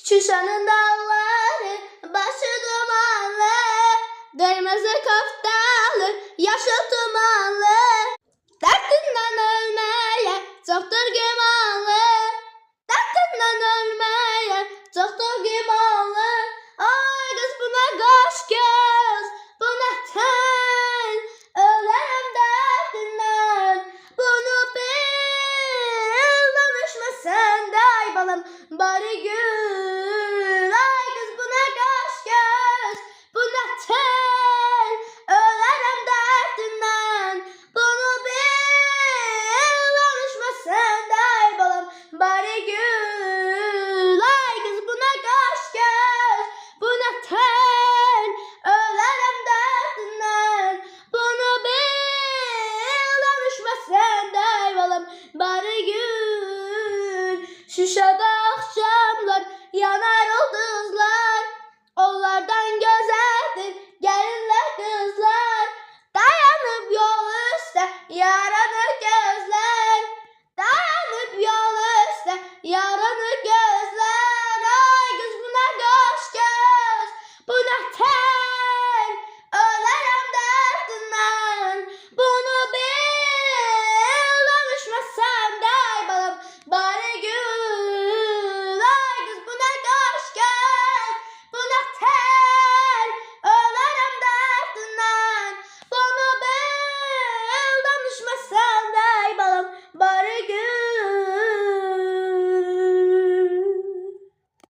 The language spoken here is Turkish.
Şuşanın dağları, başı dumanlı, kırmızı kaftalı, yaşıl tumanlı. Dertinden ölmeye çoktur gümanlı, dertinden ölmeye çoktur gümanlı. Ay kız buna kaş göz, buna ten, ölerim derdinden. Bunu bil, danışma sen de ay balım, bari gül.